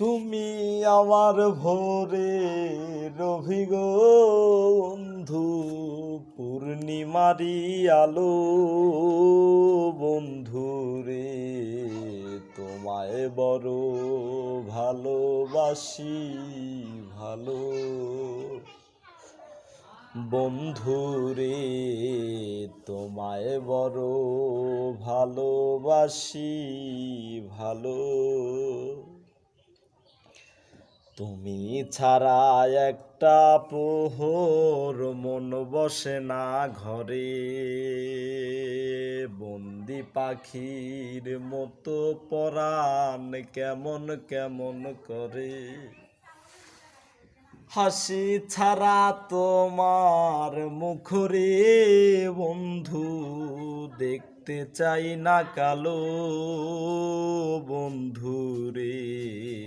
তুমি আমার ভোরের অভিগো বন্ধু, পূর্ণিমারি আলো বন্ধু রে, তোমায় বড় ভালোবাসি ভালো বন্ধু রে, তোমায় বড় ভালোবাসি ভালো। তুমি ছাড়া একটা প্রহর মন বসে না ঘরে, বন্দি পাখির মতো পরাণ কেমন কেমন করে। হাসি ছাড়া তোমার মুখরে বন্ধু, দেখতে চাই না কালো বন্ধু রে।